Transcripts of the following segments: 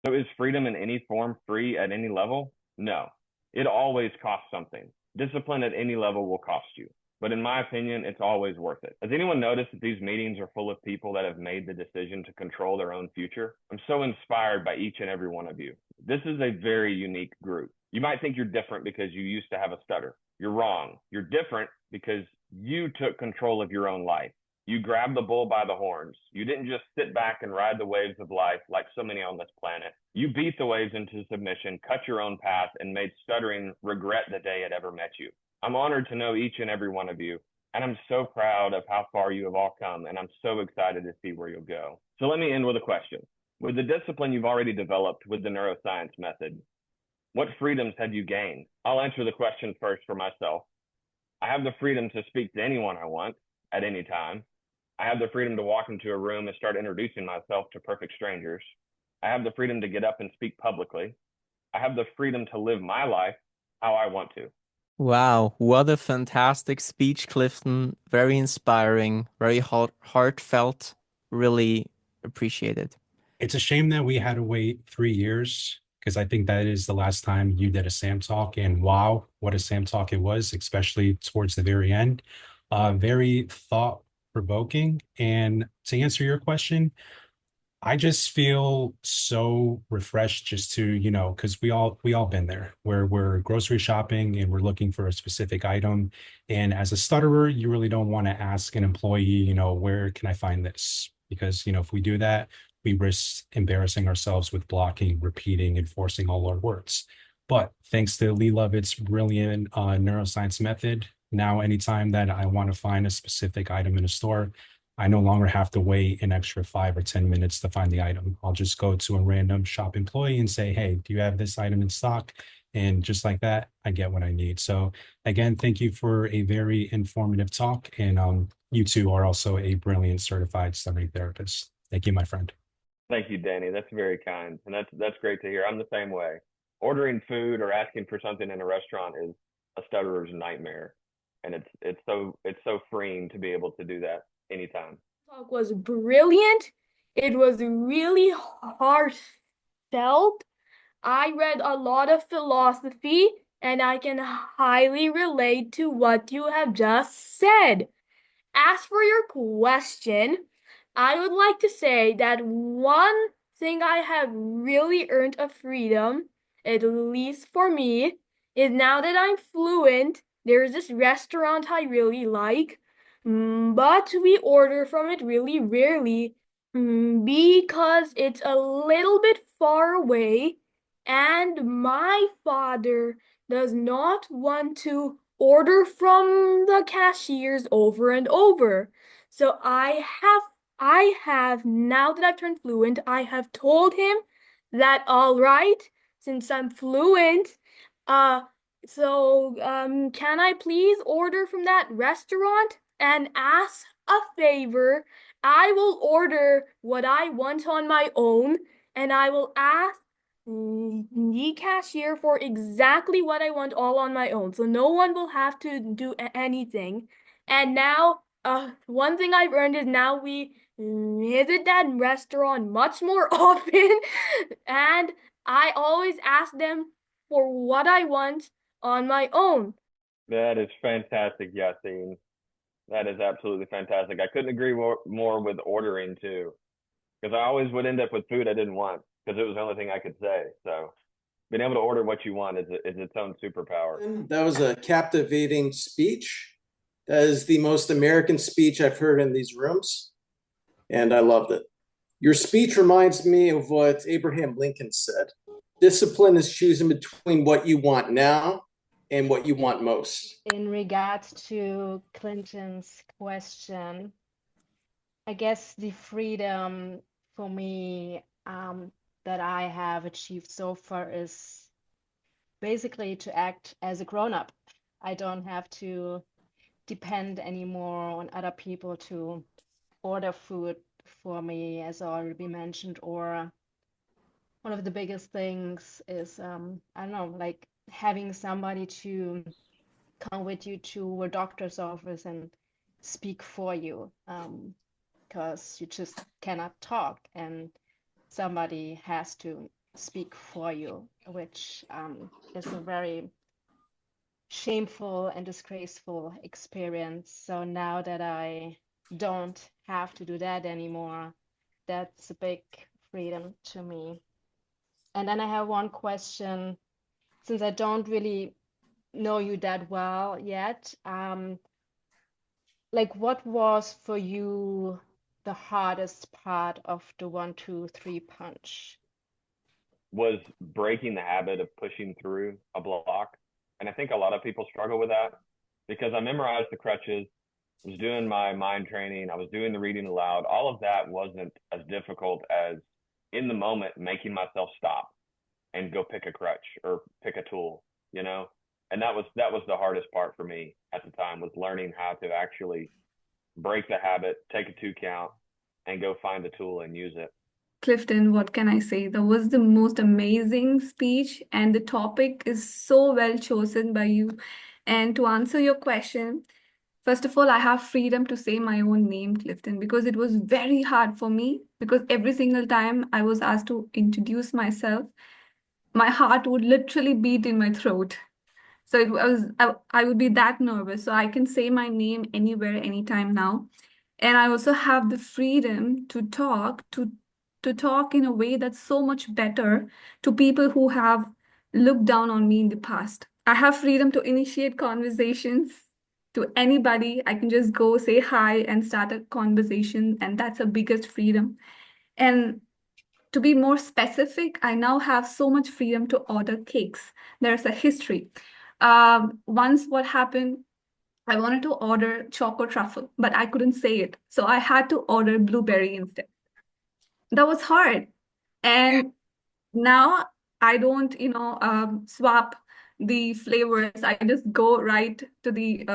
So is freedom in any form free at any level? No. It always costs something. Discipline at any level will cost you. But in my opinion, it's always worth it. Has anyone noticed that these meetings are full of people that have made the decision to control their own future? I'm so inspired by each and every one of you. This is a very unique group. You might think you're different because you used to have a stutter. You're wrong. You're different because you took control of your own life. You grabbed the bull by the horns. You didn't just sit back and ride the waves of life like so many on this planet. You beat the waves into submission, cut your own path, and made stuttering regret the day it ever met you. I'm honored to know each and every one of you, and I'm so proud of how far you have all come, and I'm so excited to see where you'll go. So let me end with a question. With the discipline you've already developed with the neuroscience method, what freedoms have you gained? I'll answer the question first for myself. I have the freedom to speak to anyone I want at any time. I have the freedom to walk into a room and start introducing myself to perfect strangers. I have the freedom to get up and speak publicly. I have the freedom to live my life how I want to. Wow, what a fantastic speech, Clifton. Very inspiring, very heartfelt. Really appreciate it. It's a shame that we had to wait 3 years because I think that is the last time you did a Sam Talk. And wow, what a Sam Talk it was, especially towards the very end. Very thought provoking. And to answer your question, I just feel so refreshed just to, because we all been there where we're grocery shopping and we're looking for a specific item. And as a stutterer, you really don't want to ask an employee, where can I find this? Because, if we do that, we risk embarrassing ourselves with blocking, repeating, and forcing all our words. But thanks to Lee Lovett's brilliant neuroscience method, now anytime that I want to find a specific item in a store, I no longer have to wait an extra 5 or 10 minutes to find the item. I'll just go to a random shop employee and say, hey, do you have this item in stock? And just like that, I get what I need. So again, thank you for a very informative talk. And you two are also a brilliant certified stuttering therapist. Thank you, my friend. Thank you, Danny. That's very kind, and that's great to hear. I'm the same way. Ordering food or asking for something in a restaurant is a stutterer's nightmare, and it's so freeing to be able to do that anytime. Talk was brilliant. It was really heartfelt. I read a lot of philosophy, and I can highly relate to what you have just said. As for your question, I would like to say that one thing I have really earned a freedom, at least for me, is now that I'm fluent, there's this restaurant I really like, but we order from it really rarely, because it's a little bit far away, and my father does not want to order from the cashiers over and over. So I have now that I've turned fluent, I have told him that all right, since I'm fluent, uh can I please order from that restaurant and ask a favor? I will order what I want on my own, and I will ask the cashier for exactly what I want all on my own. So no one will have to do anything. And now, one thing I've earned is now we visit that restaurant much more often, and I always ask them for what I want on my own. That is fantastic, Yassine. That is absolutely fantastic. I couldn't agree more with ordering too, because I always would end up with food I didn't want because it was the only thing I could say. So being able to order what you want is its own superpower. That was a captivating speech. That is the most American speech I've heard in these rooms, and I loved it. Your speech reminds me of what Abraham Lincoln said. Discipline is choosing between what you want now and what you want most. In regards to Clinton's question, I guess the freedom for me that I have achieved so far is basically to act as a grown-up. I don't have to depend anymore on other people to order food for me, as already mentioned, or one of the biggest things is, I don't know, like having somebody to come with you to a doctor's office and speak for you, because you just cannot talk and somebody has to speak for you, which is a very shameful and disgraceful experience. So now that I don't have to do that anymore, that's a big freedom to me. And then I have one question, since I don't really know you that well yet. Like, what was for you the hardest part of the 1-2-3 punch? Was breaking the habit of pushing through a block. And I think a lot of people struggle with that because I memorized the crutches, was doing my mind training, I was doing the reading aloud. All of that wasn't as difficult as in the moment making myself stop and go pick a crutch or pick a tool, you know? And that was the hardest part for me at the time, was learning how to actually break the habit, take a 2 count, and go find the tool and use it. Clifton, what can I say? That was the most amazing speech, and the topic is so well chosen by you. And to answer your question, first of all, I have freedom to say my own name, Clifton, because it was very hard for me. Because every single time I was asked to introduce myself, my heart would literally beat in my throat. So I would be that nervous. So I can say my name anywhere, anytime now. And I also have the freedom to talk in a way that's so much better to people who have looked down on me in the past. I have freedom to initiate conversations to anybody. I can just go say hi and start a conversation, and that's the biggest freedom. And to be more specific, I now have so much freedom to order cakes. There's a history. Once what happened, I wanted to order choco truffle, but I couldn't say it. So I had to order blueberry instead. That was hard. And now I don't, swap the flavors. I just go right to the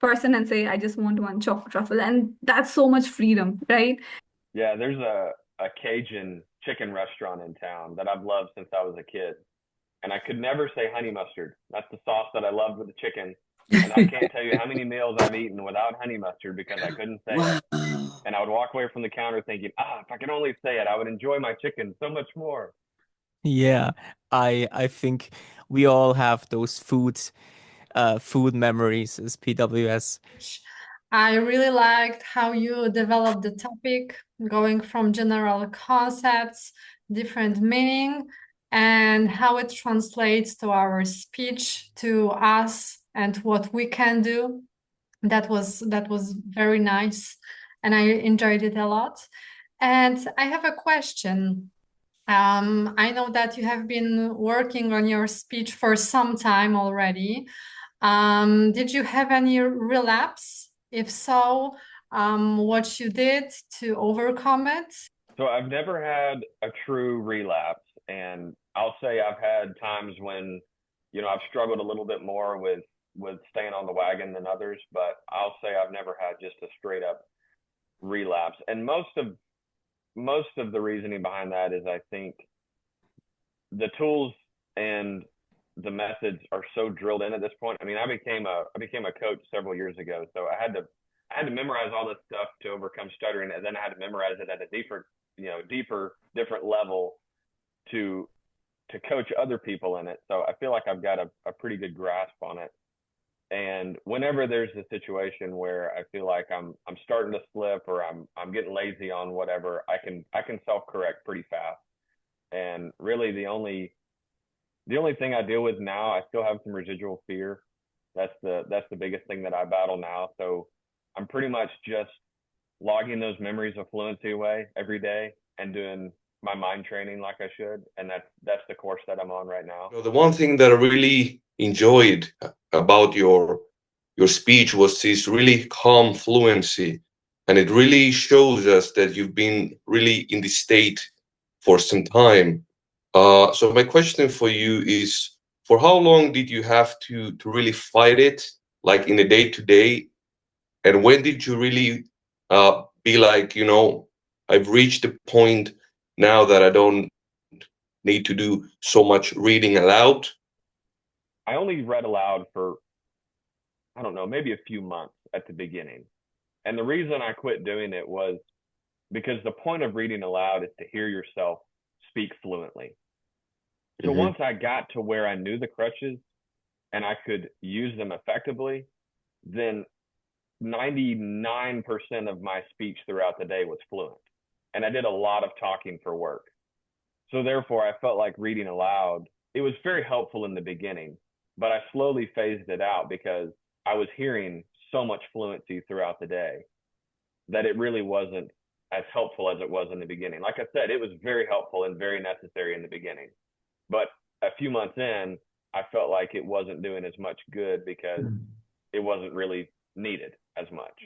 person and say, I just want one choco truffle. And that's so much freedom, right? Yeah, there's a Cajun chicken restaurant in town that I've loved since I was a kid. And I could never say honey mustard. That's the sauce that I loved with the chicken. And I can't tell you how many meals I've eaten without honey mustard because I couldn't say it. And I would walk away from the counter thinking, if I could only say it, I would enjoy my chicken so much more. Yeah, I think we all have those food memories as PWS. I really liked how you developed the topic, going from general concepts, different meaning, and how it translates to our speech, to us, and what we can do. That was very nice, and I enjoyed it a lot. And I have a question. I know that you have been working on your speech for some time already. Did you have any relapse? If so, what you did to overcome it? So I've never had a true relapse. And I'll say I've had times when, I've struggled a little bit more with staying on the wagon than others, but I'll say I've never had just a straight up relapse. And most of the reasoning behind that is I think the tools and the methods are so drilled in at this point. I mean, I became a coach several years ago, so I had to memorize all this stuff to overcome stuttering, and then I had to memorize it at a different level to coach other people in it. So I feel like I've got a pretty good grasp on it. And whenever there's a situation where I feel like I'm starting to slip or I'm getting lazy on whatever, I can self-correct pretty fast. And really the only thing I deal with now, I still have some residual fear. That's the biggest thing that I battle now. So I'm pretty much just logging those memories of fluency away every day and doing my mind training like I should. And that's the course that I'm on right now. The one thing that I really enjoyed about your speech was this really calm fluency. And it really shows us that you've been really in this state for some time. So my question for you is, for how long did you have to really fight it, like in a day-to-day? And when did you really be like, I've reached the point now that I don't need to do so much reading aloud? I only read aloud for, I don't know, maybe a few months at the beginning. And the reason I quit doing it was because the point of reading aloud is to hear yourself speak fluently. So Mhm. once I got to where I knew the crutches and I could use them effectively, then 99% of my speech throughout the day was fluent. And I did a lot of talking for work. So therefore, I felt like reading aloud, it was very helpful in the beginning, but I slowly phased it out because I was hearing so much fluency throughout the day that it really wasn't as helpful as it was in the beginning. Like I said, it was very helpful and very necessary in the beginning. But a few months in, I felt like it wasn't doing as much good because it wasn't really needed as much.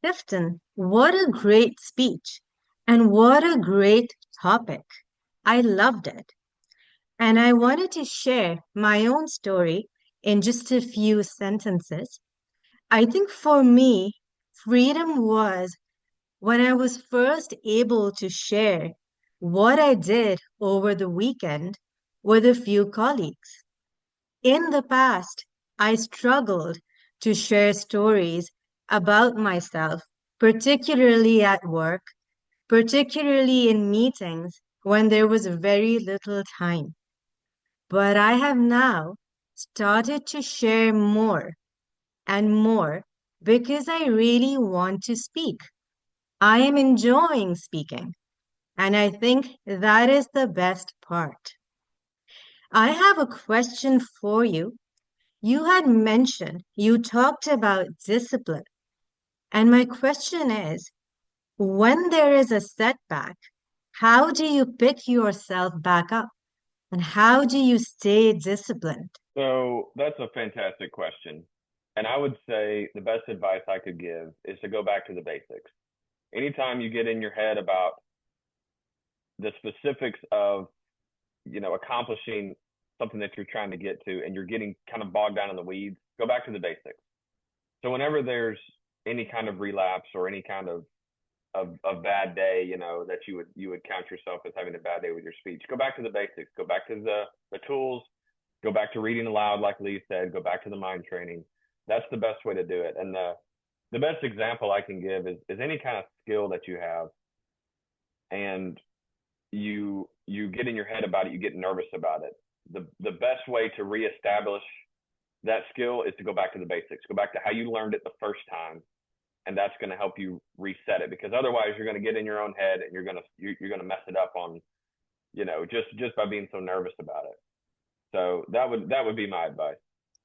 Clifton, what a great speech and what a great topic. I loved it. And I wanted to share my own story in just a few sentences. I think for me, freedom was when I was first able to share what I did over the weekend with a few colleagues. In the past, I struggled to share stories about myself, particularly at work, particularly in meetings when there was very little time. But I have now started to share more and more because I really want to speak. I am enjoying speaking, and I think that is the best part. I have a question for you. You had mentioned you talked about discipline, and my question is, when there is a setback, how do you pick yourself back up? And how do you stay disciplined? So that's a fantastic question. And I would say the best advice I could give is to go back to the basics. Anytime you get in your head about the specifics of, accomplishing something that you're trying to get to and you're getting kind of bogged down in the weeds, go back to the basics. So whenever there's any kind of relapse or any kind of bad day, that you would count yourself as having a bad day with your speech, go back to the basics, go back to the tools, go back to reading aloud, like Lee said, go back to the mind training. That's the best way to do it. And the best example I can give is any kind of skill that you have and you get in your head about it, you get nervous about it. The best way to reestablish that skill is to go back to the basics, go back to how you learned it the first time, and that's going to help you reset it. Because otherwise, you're going to get in your own head and you're going to mess it up on, just by being so nervous about it. So that would be my advice.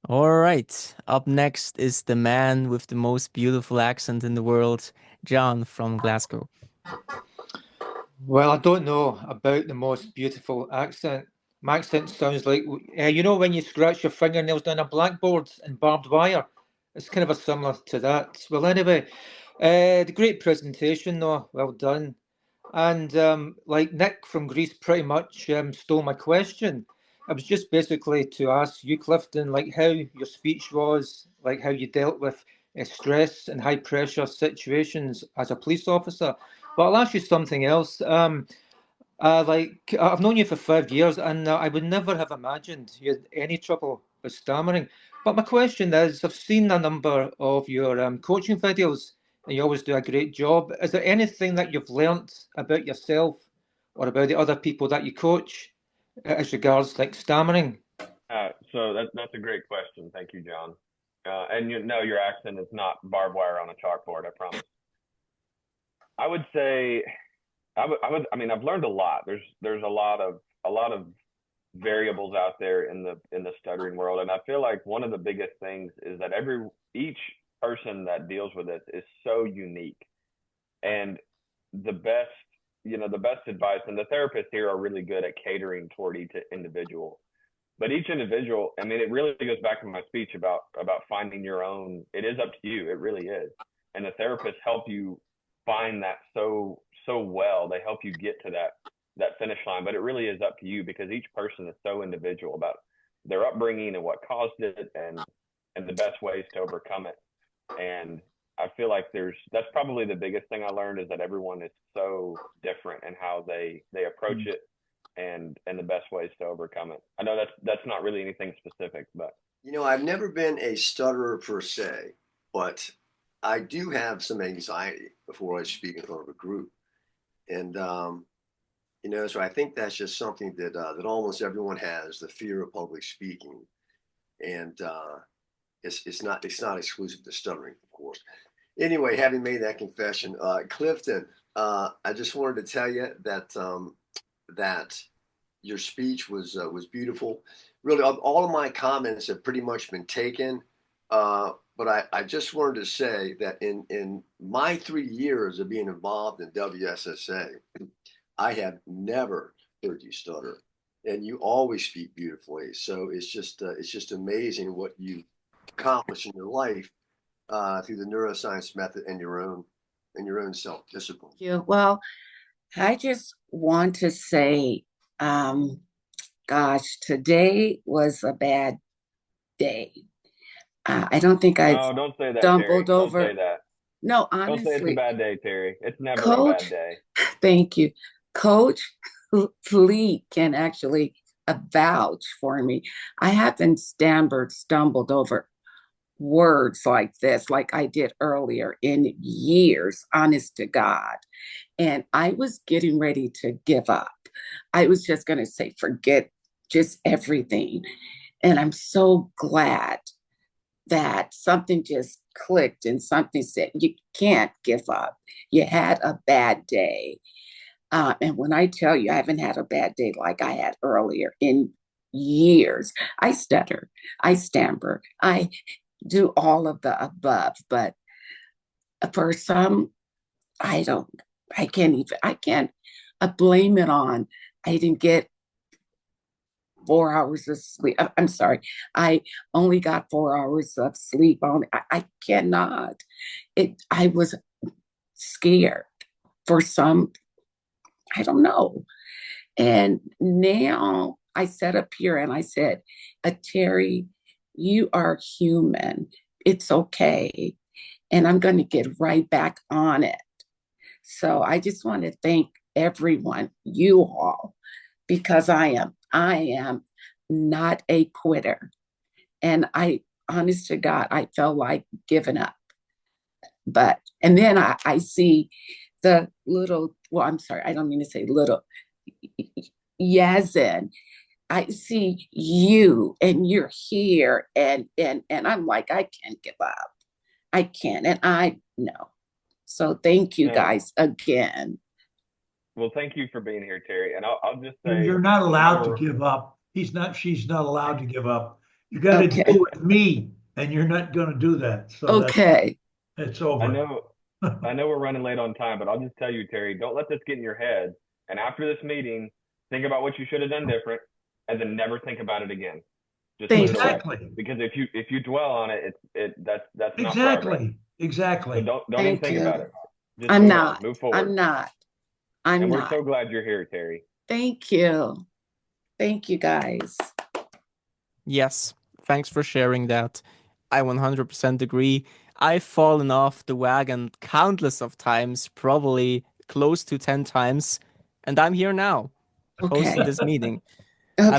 All right. Up next is the man with the most beautiful accent in the world, John from Glasgow. Well, I don't know about the most beautiful accent. My accent sounds like, when you scratch your fingernails down a blackboard and barbed wire. It's kind of a similar to that. Well, anyway, the great presentation, though, well done. And like Nick from Greece pretty much stole my question. I was just basically to ask you, Clifton, like how your speech was, like how you dealt with stress and high pressure situations as a police officer. But I'll ask you something else. Like I've known you for 5 years, and I would never have imagined you had any trouble with stammering. But my question is, I've seen a number of your coaching videos, and you always do a great job. Is there anything that you've learnt about yourself or about the other people that you coach as regards like stammering? So that's a great question. Thank you, John. And your accent is not barbed wire on a chalkboard, I promise. I would say, I mean, I've learned a lot. There's a lot of variables out there in the stuttering world, and I feel like one of the biggest things is that each person that deals with it is so unique, and the best advice, and the therapists here are really good at catering toward each individual. But each individual, I mean, it really goes back to my speech about finding your own. It is up to you. It really is. And the therapists help you find that so well. They help you get to that finish line. But it really is up to you because each person is so individual about their upbringing and what caused it and the best ways to overcome it. And I feel like that's probably the biggest thing I learned is that everyone is so different in how they approach it. And the best ways to overcome it. I know that's not really anything specific, but I've never been a stutterer per se, but I do have some anxiety before I speak in front of a group. And You know, so I think that's just something that that almost everyone has, the fear of public speaking, and it's not exclusive to stuttering, of course. Anyway, having made that confession, Clifton, I just wanted to tell you that that your speech was beautiful. Really, all of my comments have pretty much been taken. But I just wanted to say that in my 3 years of being involved in WSSA, I have never heard you stutter, and you always speak beautifully. So it's just amazing what you accomplished in your life through the neuroscience method and your own self-discipline. Yeah, well, I just want to say, gosh, today was a bad day. I don't think I No, don't say that, Terry. stumbled Don't over. say that. No, Don't say it's a honestly, bad day, Terry. It's never a Coach, bad day. thank you. Coach Fleet can actually vouch for me. I haven't stumbled over words like this, like I did earlier in years, honest to God. And I was getting ready to give up. I was just going to say, forget just everything. And I'm so glad that something just clicked and something said, you can't give up. You had a bad day. And when I tell you, I haven't had a bad day like I had earlier in years. I stutter, I stammer, I do all of the above. But for some, I can't blame it on, I didn't get 4 hours of sleep. I'm sorry. I only got 4 hours of sleep. I cannot. I was scared for some, I don't know. And now I sat up here and I said, Terry, you are human. It's okay. And I'm going to get right back on it. So I just want to thank everyone, you all, because I am not a quitter. And honest to God, I felt like giving up. And then I see the little, well, I'm sorry, I don't mean to say little, Yazin. I see you and you're here and I'm like, I can't give up. I can't. And I know. So thank you guys again. Well, thank you for being here, Terry. And I'll just say, you're not allowed to give up. She's not allowed to give up. You got to deal with me, and you're not going to do that. So okay, it's over. I know we're running late on time, but I'll just tell you, Terry, don't let this get in your head. And after this meeting, think about what you should have done different, and then never think about it again. Just exactly. Put it away. Because if you dwell on it, that's not exactly. Exactly. So don't even think about it. Just I'm not. Move forward. I'm not. And we're so glad you're here, Terry. Thank you. Thank you, guys. Yes, thanks for sharing that. I 100% agree. I've fallen off the wagon countless of times, probably close to 10 times, and I'm here now, hosting this meeting. I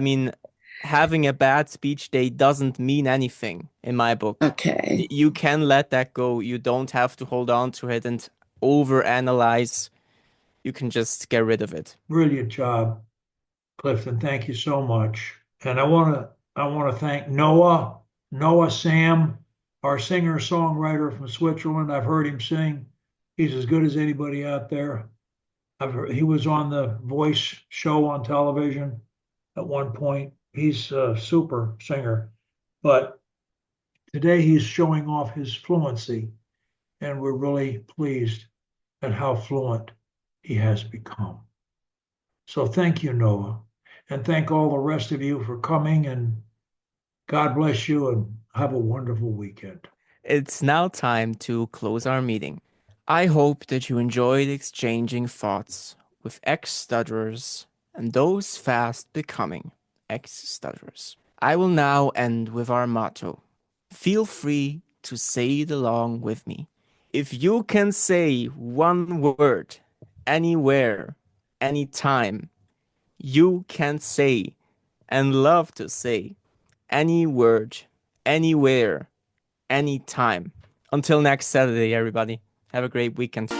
mean, having a bad speech day doesn't mean anything in my book. Okay. You can let that go. You don't have to hold on to it and overanalyze. You can just get rid of it. Brilliant job, Clifton. Thank you so much. And I want to thank Noah Sam, our singer-songwriter from Switzerland. I've heard him sing. He's as good as anybody out there. He was on the Voice show on television at one point. He's a super singer. But today he's showing off his fluency, and we're really pleased at how fluent he has become. So thank you, Noah. And thank all the rest of you for coming, and God bless you and have a wonderful weekend. It's now time to close our meeting. I hope that you enjoyed exchanging thoughts with ex-stutterers and those fast becoming ex-stutterers. I will now end with our motto. Feel free to say it along with me. If you can say one word, anywhere, anytime, you can say and love to say any word, anywhere, anytime. Until next Saturday, everybody. Have a great weekend.